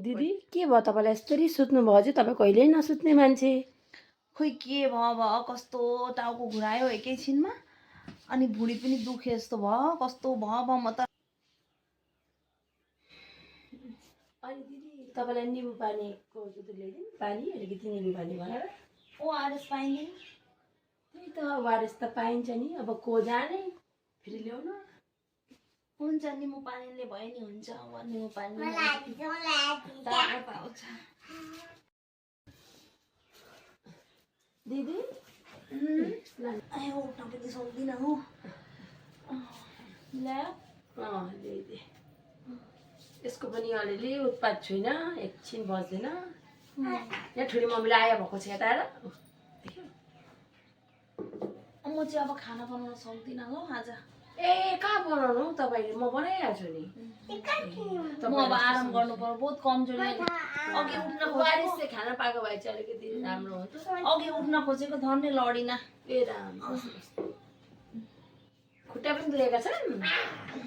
दिदी के भयो तपाईँलाई यस्तरी सुत्नु भयो चाहिँ तपाईँ कहिल्यै नसुत्ने मान्छे खोइ के भयो कस्तो टाउको घुरायो एकैछिनमा अनि भुँडी पनि दुखे जस्तो भयो कस्तो भयो म त। अनि दिदी तपाईँलाई निम्बु पानीको दुध ल्याइदिउँ पानी अलिकति निम्बु पानी बनाएर ओआरएस पाइँदैन त्यही त ओआरएस त पाइन्छ नि अब को जाने फेरि ल्याउनु हुन्छ निम्बु पानीले भयो नि हुन्छ अब निम्बु पानी दिदी आयो उठ्न पनि सक्दिनँ हो ल्या दिदी यसको पनि अलिअलि उत्पात छुइनँ एकछिन बस्दैन यहाँ ठुली मम्मीले आयो भएको छ यता आएर म चाहिँ अब खाना बनाउन सक्दिनँ हो आज ए कहाँ बनाउनु तपाईँले म बनाइहाल्छु नि म अब आराम गर्नु पर्यो बहुत कमजोरी अघि उठ्न बारिस चाहिँ खाना पाएको भए चाहिँ अलिकति राम्रो हुन्थ्यो अघि उठ्न खोजेको धन्य लडिनँ ए राम खुट्टा पनि दुखेका छन्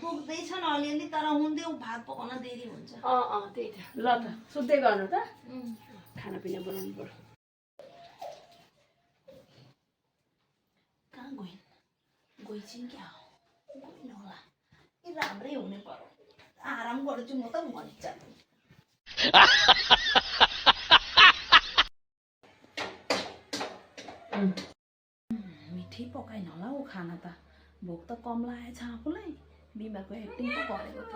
दुख्दैछन् अलिअलि तर हुँदै भात पकाउन देरी हुन्छ त्यही त ल त सुत्दै गर्नु त खानापिना बनाउनु पर्यो कहाँ गइन् गइछिन् क्या गइन् होला ए राम्रै हुने पर्यो आराम गर्छु म त मजा मिठै पकाइन होला हौ खाना त भोक त कम लागेछ आफूलाई बिमारको एक्टिङ पो गरेको त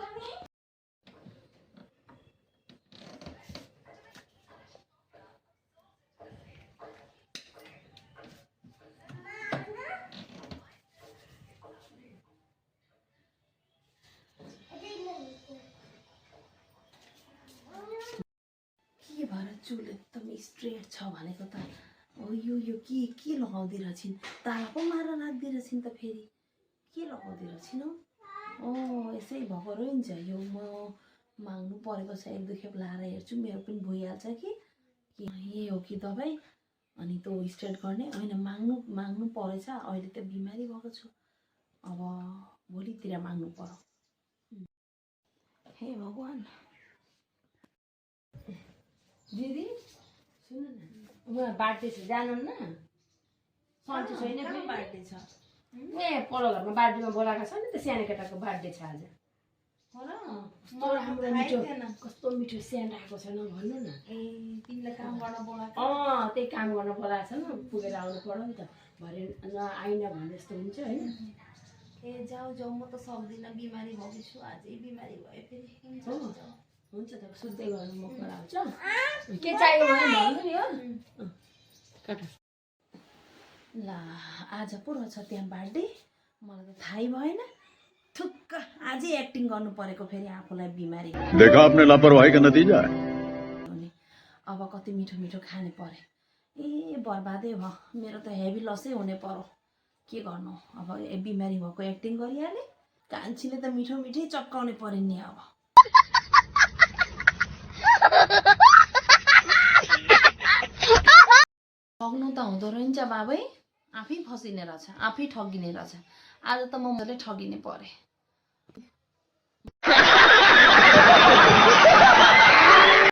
के भएर चुल एकदम स्ट्रेट छ भनेको त यो के लगाउँदै रहेछन् ताला पो मारेर राख्दै रहेछन् त फेरि के लगाउँदै रहेछन् हौ यसै भएको रहन्छ यो म माग्नु परेको छ एक दुई खेप लाएर हेर्छु मेरो पनि भइहाल्छ कि यही हो कि दबाई अनि त्यो स्ट्रेट गर्ने होइन माग्नु परेछ अहिले त बिमारी भएको छु अब भोलितिर माग्नु पर्यो हे भगवान् दिदी सुन्नु न उहाँ बार्थडे छ जानुहुन्न सन्चो छैन फेरि बार्थडे छ ए पल्लो घरमा बार्थडेमा बोलाएको छ नि त सानो केटाको बार्थडे छ आज कस्तो राम्रो मिठो कस्तो मिठो स्यान्ड आएको छ भन्नु न ए तिमीलाई काम गर्न बोलाएको त्यही काम गर्न बोलाएको छ नि पुगेर आउनु पर्यो नि त भरे आइन भने जस्तो हुन्छ होइन ए जाऊ म त सक्दिनँ बिमारी भएको छु आजै बिमारी भयो फेरि हुन्छ त सुत्दै गर्नु म गराउँछु के चाहियो मलाई भन्नु नि हो ल आज पो रहेछ त्यहाँ बार्थडे मलाई त थाहै भएन ठुक्क आजै एक्टिङ गर्नु परेको फेरि आफूलाई बिमारी देखा आपने लापरवाही का नतीजा है अब कति मिठो मिठो खाने परे ए बर्बादै भयो मेरो त हेभी लसै हुने पर्यो के गर्नु अब बिमारी भएको एक्टिङ गरिहालेँ कान्छीले त मिठो मिठै चप्काउने पऱ्यो नि अब ठग्नु त हुँदो रहेछ बाबै आफै फसिने रहेछ आफै ठगिने रहेछ आज त म ठगिने परे